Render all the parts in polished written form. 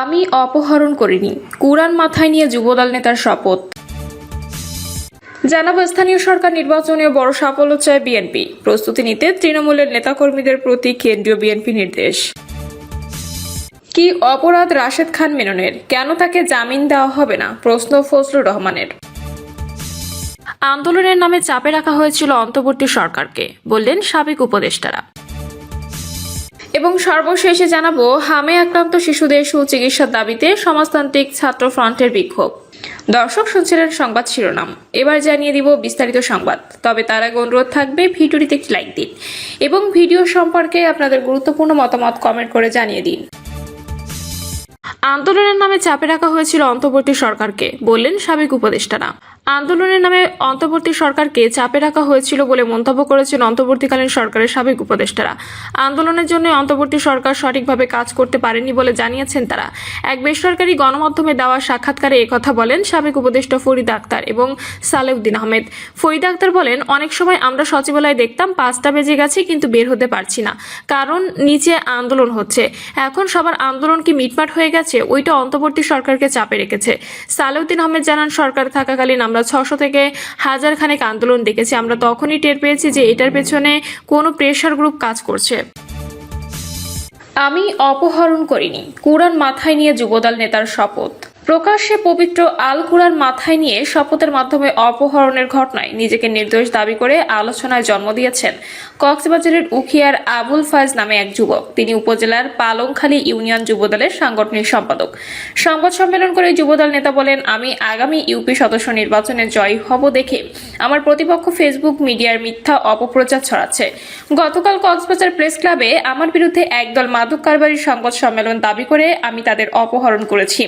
আমি অপহরণ করিনি, কুরআন মাথায় নিয়ে যুবদল নেতার শপথ। জানাবো স্থানীয় সরকার নির্বাচনে বড় সাফল্য চায় বিএনপি, প্রস্তুতি নিতে তৃণমূলের নেতাকর্মীদের প্রতি কেন্দ্রীয় বিএনপি নির্দেশ। কি অপরাধ রাশেদ খান মেননের, কেন তাকে জামিন দেওয়া হবে না, প্রশ্ন ফজলুর রহমানের। আন্দোলনের নামে চাপে রাখা হয়েছিল অন্তর্বর্তী সরকারকে, বললেন সাবেক উপদেষ্টারা। এবং সর্বশেষে জানাবো হামে আক্রান্ত শিশুদের সুচিকিৎসার দাবিতে সমাজতান্ত্রিক ছাত্র ফ্রন্টের বিক্ষোভ। দর্শক শুনছিলেন সংবাদ শিরোনাম, এবার জানিয়ে দিব বিস্তারিত সংবাদ। তবে তার আগে অনুরোধ থাকবে ভিডিওটিতে একটি লাইক দিন এবং ভিডিও সম্পর্কে আপনাদের গুরুত্বপূর্ণ মতামত কমেন্ট করে জানিয়ে দিন। আন্দোলনের নামে চাপে রাখা হয়েছিল অন্তর্বর্তী সরকারকে, বললেন সাবেক উপদেষ্টারা। আন্দোলনের নামে অন্তর্বর্তী সরকারকে চাপে রাখা হয়েছিল বলে মন্তব্য করেছেন অন্তর্বর্তীকালীন সরকারের সাবেক উপদেষ্টারা। আন্দোলনের জন্য অন্তর্বর্তী সরকার সঠিকভাবে কাজ করতে পারেনি বলে জানিয়েছেন তারা। এক বেসরকারি গণমাধ্যমে দেওয়া সাক্ষাৎকারে একথা বলেন সাবেক উপদেষ্টা ফরিদা আক্তার এবং সালেউদ্দিন আহমেদ। ফরিদা আক্তার বলেন, অনেক সময় আমরা সচিবালয়ে দেখতাম 5টা বেজে গেছে কিন্তু বের হতে পারছি না, কারণ নিচে আন্দোলন হচ্ছে। এখন সবার আন্দোলন কি মিটমাট হয়ে গেছে, ওইটা অন্তর্বর্তী সরকারকে চাপে রেখেছে। সালেউদ্দিন আহমেদ জানান, সরকার থাকাকালীন আমরা 600 থেকে 1000 খানেক আন্দোলন দেখেছি। আমরা তখনই টের পেয়েছি যে এটার পেছনে কোনো প্রেশার গ্রুপ কাজ করছে। আমি অপহরণ করিনি, কুরআন মাথায় নিয়ে যুবদল নেতার শপথ। প্রকাশ্যে পবিত্র আল কুরআন মাথায় নিয়ে শপথের মাধ্যমে অপহরণের ঘটনায় নিজেকে নির্দোষ দাবি করে আলোচনায় জন্ম দিয়েছেন কক্সবাজারের উখিয়ার আবুল ফায়েজ নামে এক যুবক। তিনি উপজেলার পালংখালী ইউনিয়ন যুবদলের সাংগঠনিক সম্পাদক। সংবাদ সম্মেলন করে যুবদল নেতা বলেন, আমি আগামী ইউপি সদস্য নির্বাচনে জয়ী হব দেখে আমার প্রতিপক্ষ ফেসবুক মিডিয়ার মিথ্যা অপপ্রচার ছড়াচ্ছে। গতকাল কক্সবাজার প্রেস ক্লাবে আমার বিরুদ্ধে একদল মাদক কারবারির সংবাদ সম্মেলন দাবি করে আমি তাদের অপহরণ করেছি।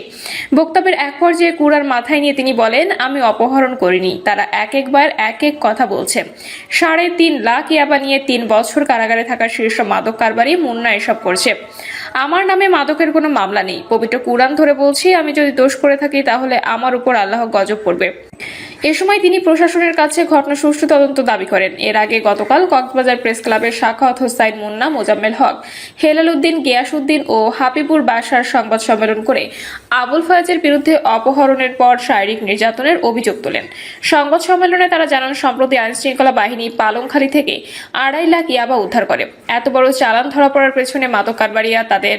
বক্তব্যের এক পর্যায়ে কুরআন মাথায় নিয়ে তিনি বলেন, আমি অপহরণ করিনি, তারা একবার এক এক কথা বলছে। 3.5 লাখ ইয়াবা নিয়ে 3 বছর কারাগারে থাকা শীর্ষ মাদক কারবারি মুন্না এসব করছে। আমার নামে মাদকের কোনো মামলা নেই। পবিত্র কুরআন ধরে বলছি, আমি যদি দোষ করে থাকি তাহলে আমার উপর আল্লাহ গজব পড়বে। এ সময় তিনি প্রশাসনের কাছে ঘটনা সুষ্ঠু তদন্ত দাবি করেন। এর আগে গতকাল কক্সবাজার প্রেস ক্লাবের সাখাওয়াত হোসাইন মুন্না, মোজাম্মেল হক, হেলাল উদ্দিন, গিয়াসউদ্দিন ও হাবিবুর বাসার সংবাদ সম্মেলন করে আবুল ফায়েজের বিরুদ্ধে অপহরণের পর শারীরিক নির্যাতনের অভিযোগ তোলেন। সংবাদ সম্মেলনে তারা জানান, সম্প্রতি আইনশৃঙ্খলা বাহিনী পালংখালী থেকে 2.5 লাখ ইয়াবা উদ্ধার করে। এত বড় চালান ধরা পড়ার পেছনে মাদক কারবারিরা তাদের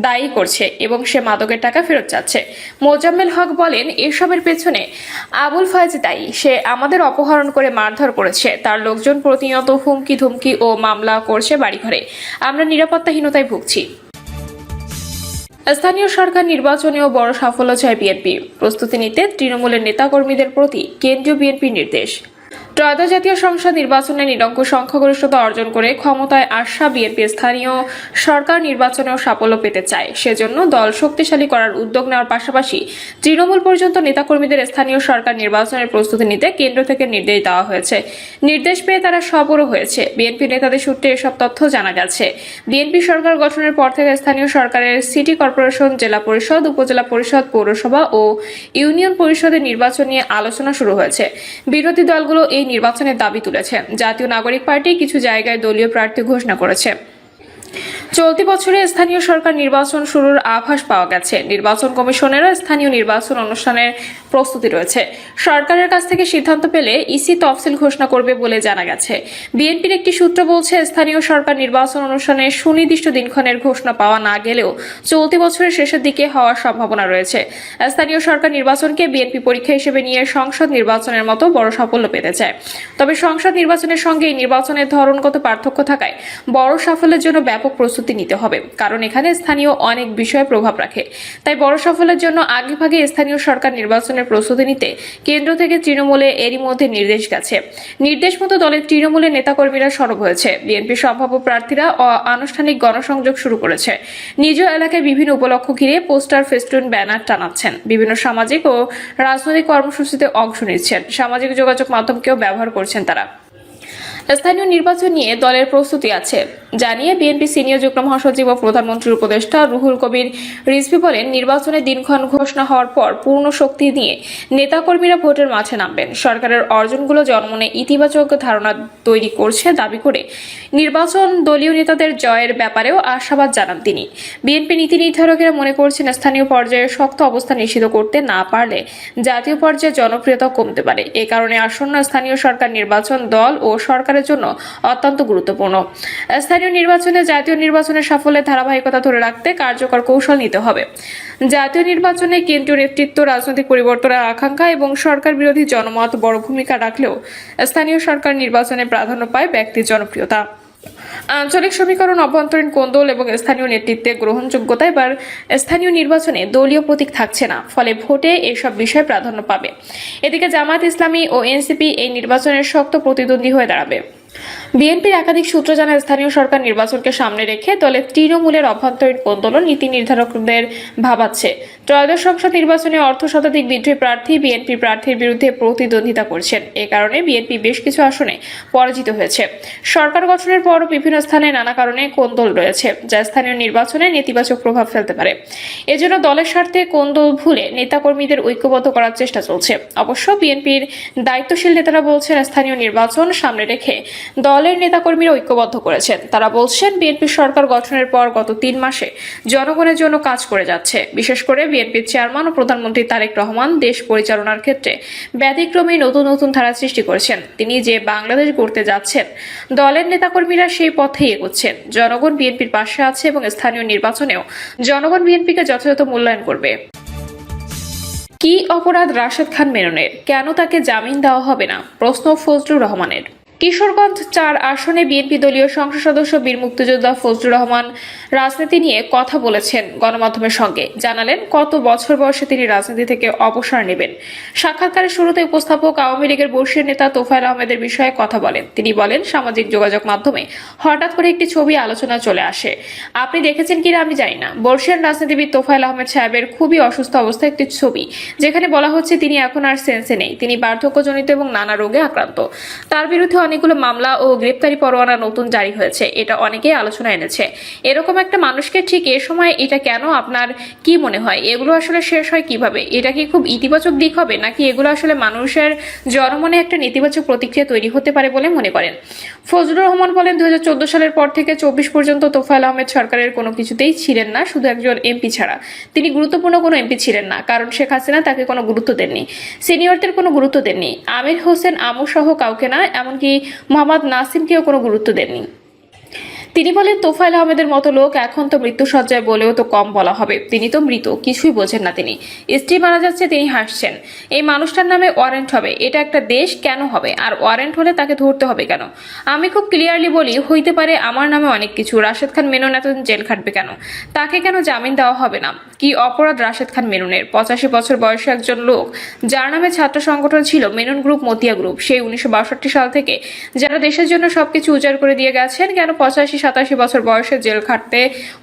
দায়ী করছে এবং সে মাদকের টাকা ফেরত চাচ্ছে। মোজাম্মেল হক বলেন, এসবের পেছনে আবুল ফায়েজ দায়ী। সে আমাদের অপহরণ করে মারধর করেছে। তার লোকজন প্রতিনিয়ত হুমকি ধুমকি ও মামলা করছে বাড়িঘরে। আমরা নিরাপত্তাহীনতায় ভুগছি। স্থানীয় সরকার নির্বাচনেও বড় সাফল্য চায় বিএনপি, প্রস্তুতি নিতে তৃণমূলের নেতাকর্মীদের প্রতি কেন্দ্রীয় বিএনপির নির্দেশ। ত্রয়োদশ জাতীয় সংসদ নির্বাচনে নিরঙ্কুশ সংখ্যাগরিষ্ঠতা অর্জন করে ক্ষমতায় আসা বিএনপি স্থানীয় সরকার নির্বাচনেও সাফল্য পেতে চায়। সেজন্য দল শক্তিশালী করার উদ্যোগ নেওয়ার পাশাপাশি তৃণমূল পর্যন্ত নেতাকর্মীদের স্থানীয় সরকার নির্বাচনের প্রস্তুতি নিতে কেন্দ্র থেকে নির্দেশ দেওয়া হয়েছে। নির্দেশ পেয়ে তারা সবরও হয়েছে। বিএনপি নেতাদের সূত্রে এসব তথ্য জানা গেছে। বিএনপি সরকার গঠনের পর থেকে স্থানীয় সরকারের সিটি কর্পোরেশন, জেলা পরিষদ, উপজেলা পরিষদ, পৌরসভা ও ইউনিয়ন পরিষদের নির্বাচন নিয়ে আলোচনা শুরু হয়েছে। বিরোধী দলগুলো এই নির্বাচনের দাবি তুলেছে। জাতীয় নাগরিক পার্টি কিছু জায়গায় দলীয় প্রার্থী ঘোষণা করেছে। চলতি বছরে স্থানীয় সরকার নির্বাচন শুরুর আভাস পাওয়া গেছে। নির্বাচন কমিশনেরও স্থানীয় নির্বাচন অনুষ্ঠানের প্রস্তুতি রয়েছে। সরকারের কাছ থেকে সিদ্ধান্ত পেলে ইসি তফসিল ঘোষণা করবে বলে জানা গেছে। বিএনপির একটি সূত্র বলছে, স্থানীয় সরকার নির্বাচন অনুষ্ঠানের সুনির্দিষ্ট দিনক্ষণের ঘোষণা পাওয়া না গেলেও চলতি বছরের শেষের দিকে হওয়ার সম্ভাবনা রয়েছে। স্থানীয় সরকার নির্বাচনকে বিএনপি পরীক্ষা হিসেবে নিয়ে সংসদ নির্বাচনের মতো বড় সাফল্য পেতে চায়। তবে সংসদ নির্বাচনের সঙ্গে এই নির্বাচনের ধরনগত পার্থক্য থাকায় বড় সাফল্যের জন্য ব্যাপক প্রস্তুতি নিতে হবে, কারণ এখানে স্থানীয় অনেক বিষয়ে প্রভাব রাখে। তাই বড় সাফল্যের জন্য আগেভাগে স্থানীয় সরকার নির্বাচনের প্রস্তুতি নিতে কেন্দ্র থেকে তৃণমূলে এরই মধ্যে নির্দেশ গেছে। নির্দেশ মতো দলের তৃণমূলের নেতাকর্মীরা সরব হয়েছে। বিএনপি সম্ভাব্য প্রার্থীরা আনুষ্ঠানিক গণসংযোগ শুরু করেছে। নিজ এলাকায় বিভিন্ন উপলক্ষ ঘিরে পোস্টার, ফেস্টুন, ব্যানার টানাচ্ছেন। বিভিন্ন সামাজিক ও রাজনৈতিক কর্মসূচিতে অংশ নিচ্ছেন। সামাজিক যোগাযোগ মাধ্যমকেও ব্যবহার করছেন তারা। স্থানীয় নির্বাচন নিয়ে দলের প্রস্তুতি আছে জানিয়ে বিএনপি সিনিয়র যুগ্ম মহাসচিব ও প্রধানমন্ত্রীর উপদেষ্টা রুহুল কবির রিজভী বলেন, নির্বাচনের দিনক্ষণ ঘোষণা হওয়ার পর পূর্ণ শক্তি নিয়ে নেতাকর্মীরা ভোটের মাঠে নামবেন। সরকারের অর্জনগুলো জনমনে ইতিবাচক ধারণা তৈরি করছে দাবি করে নির্বাচন দলীয় নেতাদের জয়ের ব্যাপারেও আশাবাদ জানান তিনি। বিএনপি নীতি নির্ধারকেরা মনে করছেন স্থানীয় পর্যায়ে শক্ত অবস্থান নিশ্চিত করতে না পারলে জাতীয় পর্যায়ে জনপ্রিয়তা কমতে পারে। এ কারণে আসন্ন স্থানীয় সরকার নির্বাচন দল ও সরকারের জন্য অত্যন্ত গুরুত্বপূর্ণ। স্থানীয় নির্বাচনে জাতীয় নির্বাচনের সাফল্যের ধারাবাহিকতা ধরে রাখতে কার্যকর কৌশল নিতে হবে। জাতীয় নির্বাচনে কেন্দ্রীয় নেতৃত্ব, রাজনৈতিক পরিবর্তনের আকাঙ্ক্ষা এবং সরকার বিরোধী জনমত বড় ভূমিকা রাখলেও স্থানীয় সরকার নির্বাচনে প্রাধান্য পায় ব্যক্তির জনপ্রিয়তা, আঞ্চলিক সমীকরণ, অভ্যন্তরীণ কোন্দল এবং স্থানীয় নেতৃত্বের গ্রহণযোগ্যতা। এবার স্থানীয় নির্বাচনে দলীয় প্রতীক থাকছে না, ফলে ভোটে এসব বিষয় প্রাধান্য পাবে। এদিকে জামায়াত ইসলামী ও এনসিপি এই নির্বাচনের শক্ত প্রতিদ্বন্দ্বী হয়ে দাঁড়াবে। বিএনপির একাধিক সূত্র জানায় স্থানীয় সরকার নির্বাচনকে সামনে রেখে দলের তৃণমূলের অভ্যন্তরীণ কোন্দল নীতি নির্ধারকদের ভাবাচ্ছে। ত্রয়োদশ সংসদ নির্বাচনে অর্ধশতাধিক বিদ্রোহী প্রার্থী বিএনপি প্রার্থীর বিরুদ্ধে প্রতিদ্বন্দ্বিতা করছেন। এ কারণে বিএনপি বেশ কিছু আসনে পরাজিত হয়েছে। সরকার গঠনের পরও বিভিন্ন স্থানে নানা কারণে কোন্দল রয়েছে, যা স্থানীয় নির্বাচনে নেতিবাচক প্রভাব ফেলতে পারে। এজন্য দলের স্বার্থে কোন্দল ভুলে নেতাকর্মীদের ঐক্যবদ্ধ করার চেষ্টা চলছে। অবশ্য বিএনপির দায়িত্বশীল নেতারা বলছেন স্থানীয় নির্বাচন সামনে রেখে দলের নেতাকর্মীরা ঐক্যবদ্ধ করেছেন। তারা বলছেন বিএনপি সরকার গঠনের পর গত 3 মাসে জনগণের জন্য কাজ করে যাচ্ছে। বিশেষ করে বিএনপির চেয়ারম্যান ও প্রধানমন্ত্রী তারেক রহমান দেশ পরিচালনার ক্ষেত্রে ব্যতিক্রমী নতুন নতুন ধারা সৃষ্টি করেছেন। তিনি যে বাংলাদেশ গড়তে যাচ্ছেন, দলের নেতাকর্মীরা সেই পথেই এগোচ্ছেন। জনগণ বিএনপির পাশে আছে এবং স্থানীয় নির্বাচনেও জনগণ বিএনপিকে যথাযথ মূল্যায়ন করবে। কি অপরাধ রাশেদ খান মেননের? কেন তাকে জামিন দেওয়া হবে না? প্রশ্ন ফজলুর রহমানের। কিশোরগঞ্জ 4 আসনে বিএনপি দলীয় সংসদ সদস্য বীর মুক্তিযোদ্ধা ফজলুর রহমান রাজনীতি নিয়ে কথা বলেছেন গণমাধ্যমের সঙ্গে। জানালেন কত বছর বয়সে তিনি রাজনীতি থেকে অবসর নেবেন। সাক্ষাৎকারের শুরুতে উপস্থাপক আওয়ামী লীগের বর্ষীয় নেতা তোফায়েল আহমেদের বিষয়ে কথা বলেন। তিনি বলেন, সামাজিক যোগাযোগ মাধ্যমে হঠাৎ করে একটি ছবি আলোচনা চলে আসে। আপনি দেখেছেন কিনা আমি জানি না। বর্ষীয় রাজনীতিবিদ তোফায়েল আহমেদ সাহেবের খুবই অসুস্থ অবস্থায় একটি ছবি, যেখানে বলা হচ্ছে তিনি এখন আর সেন্সে নেই। তিনি বার্ধক্যজনিত এবং নানা রোগে আক্রান্ত। তার বিরুদ্ধে অনেকগুলো মামলা ও গ্রেপ্তারি পরোয়ানা নতুন জারি হয়েছে। এটা অনেকেই আলোচনা এনেছে। এরকম একটা মানুষকে ঠিক এ সময় এটা কেন? আপনার কি মনে হয় এগুলো আসলে শেষ হয় কিভাবে? এটা কি খুব ইতিবাচক দিক হবে, নাকি এগুলো আসলে মানুষের জনমনে একটা নেতিবাচক প্রতিক্রিয়া তৈরি হতে পারে বলে মনে করেন? ফজলুর রহমান বলেন, 2014 সালের পর থেকে 24 পর্যন্ত তোফায়েল আহমেদ সরকারের কোনো কিছুতেই ছিলেন না, শুধু একজন এমপি ছাড়া। তিনি গুরুত্বপূর্ণ কোনো এমপি ছিলেন না, কারণ শেখ হাসিনা তাকে কোনো গুরুত্ব দেননি, সিনিয়রদের কোনো গুরুত্ব দেননি। আমির হোসেন আমু সহ কাউকে না, এমনকি মোহাম্মদ নাসিমকেও কোনো গুরুত্ব দেননি। তিনি বলেন, তোফায়েল আহমেদের মতো লোক এখন তো মৃত্যুসজ্জায় বলেও তো কম বলা হবে। তিনি তো মৃত, কিছুই বোঝেন না তিনি। স্ত্রী মারা যাচ্ছে, তিনি হাসছেন। এই মানুষটার নামে ওয়ারেন্ট হবে। এটা একটা দেশ, কেন হবে? আর ওয়ারেন্ট হলে তাকে ধরতে হবে কেন? আমি খুব ক্লিয়ারলি বলি, হইতে পারে আমার নামে অনেক কিছু। রাশেদ খান মেনন এতদিন জেল খাটবে কেন? তাকে কেন জামিন দেওয়া হবে না? কি অপরাধ রাশেদ খান মেননের? 85 বছর বয়সী একজন লোক, যার নামে ছাত্র সংগঠন ছিল মেনন গ্রুপ, মতিয়া গ্রুপ। সেই 1962 সাল থেকে যারা দেশের জন্য সবকিছু উজাড় করে দিয়ে গেছেন, কেন 85-87 বছর বয়সে জেল খাটতে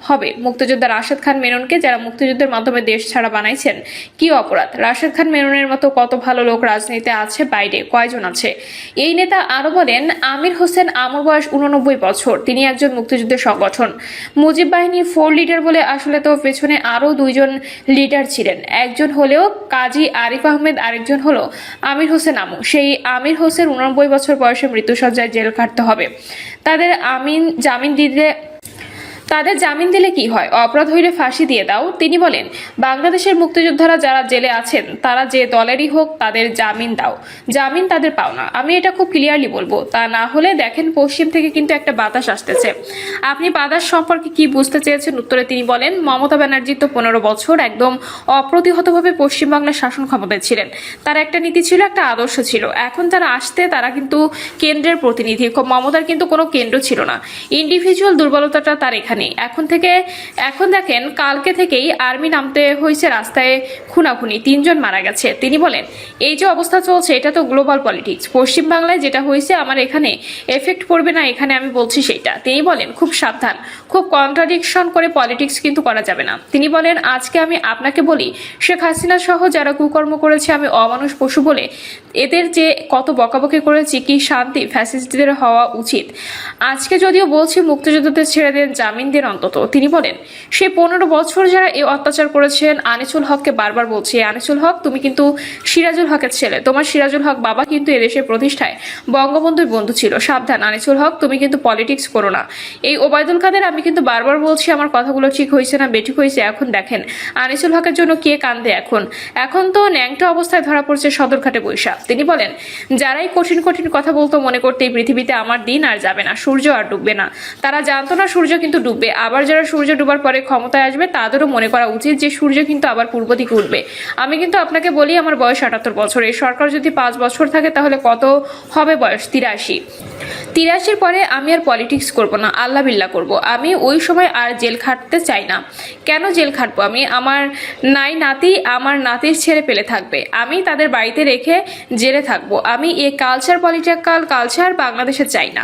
হবে মুক্তিযোদ্ধা রাশেদ খান মেননকে, যারা মুক্তিযুদ্ধের মাধ্যমে দেশ ছাড়া বানাইছেন? কি অপরাধ? রাশেদ খান মেননের মতো কত ভালো লোক রাজনীতিতে আছে, বাইরে কয়জন আছে? এই নেতা আরো বলেন, আমির হোসেন আমুর বয়স 89 বছর। তিনি একজন মুক্তিযুদ্ধের সংগঠন মুজিব বাহিনী 4 লিডার বলে, আসলে তো পেছনে আরো 2 জন লিডার ছিলেন। একজন হলেও কাজী আরিফ আহমেদ, আরেকজন হলো আমির হোসেন আমু। সেই আমির হোসেন 89 বছর বয়সে মৃত্যুসজ্জায় জেল খাটতে হবে। তাদের জামিন দিলে কি হয়? অপরাধ হইলে ফাঁসি দিয়ে দাও। তিনি বলেন, বাংলাদেশের মুক্তিযোদ্ধারা যারা জেলে আছেন, তারা যে দলেরই হোক, তাদের জামিন দাও। জামিন তাদের পাওনা। আমি এটা খুব ক্লিয়ারলি বলবো। তা না হলে দেখেন, পশ্চিম থেকে কিন্তু একটা বাতাস আসতেছে। আপনি বাতাস সম্পর্কে কি বুঝতে চেয়েছেন? উত্তরে তিনি বলেন, মমতা ব্যানার্জি তো 15 বছর একদম অপ্রতিহতভাবে পশ্চিমবাংলার শাসন ক্ষমতায় ছিলেন। তার একটা নীতি ছিল, একটা আদর্শ ছিল। এখন তারা আসতে, তারা কিন্তু কেন্দ্রের প্রতিনিধি। মমতার কিন্তু কোনো কেন্দ্র ছিল না। ইন্ডিভিজুয়াল দুর্বলতাটা তার এখানে। এখন দেখেন, কালকে থেকেই আর্মি নামতে হয়েছে রাস্তায়, খুনাখুনি, 3 জন মারা গেছে। তিনি বলেন, এই যে অবস্থা চলছে, এটা তো গ্লোবাল পলিটিক্স। পশ্চিম বাংলায় যেটা হয়েছে আমার এখানে এফেক্ট পড়বে না, এখানে আমি বলছি সেটা। তিনি বলেন, খুব সাবধান, খুব কন্ট্রাডিকশন করে পলিটিক্স কিন্তু করা যাবে না। তিনি বলেন, আজকে আমি আপনাকে বলি, শেখ হাসিনা সহ যারা কুকর্ম করেছে আমি অমানুষ পশু বলে এদের যে কত বকাবকি করেছি, কি শান্তি ফ্যাসিস্টদের হওয়া উচিত। আজকে যদিও বলছি মুক্তিযোদ্ধাদের ছেড়ে দেন, জামিন ওয়ার্নিং দেন অন্তত। তিনি বলেন, সে 15 বছর যারা এই অত্যাচার করেছেন আনিসুল হককে বারবার বলছি, আনিসুল হক তুমি কিন্তু সিরাজুল হকের ছেলে, তোমার সিরাজুল হক বাবা কিন্তু এদেশের প্রতিষ্ঠায় বঙ্গবন্ধুর বন্ধু ছিল। সাবধান আনিসুল হক, তুমি কিন্তু পলিটিক্স করো না। এই ওবায়দুল কাদের আমি কিন্তু বারবার বলছি আমার কথাগুলো ঠিক হয়েছে না বেঠিক হয়েছে। এখন দেখেন আনিসুল হকের জন্য কে কান্দে। এখন তো ন্যাংটা অবস্থায় ধরা পড়ছে সদরঘাটে বৈশা। তিনি বলেন, যারাই কঠিন কঠিন কথা বলতো মনে করতে এই পৃথিবীতে আমার দিন আর যাবে না, সূর্য আর ডুববে না। তারা জানতো না সূর্য কিন্তু ডুববে। আবার যারা সূর্য ডুবার পরে ক্ষমতায় আসবে তাদেরও মনে করা উচিত যে সূর্য কিন্তু আবার পূর্ব দিকে উঠবে। আমি কিন্তু আপনাকে বলি আমার বয়স 78 বছর। এই সরকার যদি 5 বছর থাকে তাহলে কত হবে বয়স? 83 পরে আমি আর পলিটিক্স করব না, আল্লাহ বিল্লাহ করব। আমি ওই সময় আর জেল খাটতে চাই না। কেন জেল খাটবো আমি? আমার নাতি আমার নাতির ছেলে পেলে থাকবে, আমি তাদের বাড়িতে রেখে জেলে থাকবো। আমি এই পলিটিক্যাল কালচার বাংলাদেশে চাই না।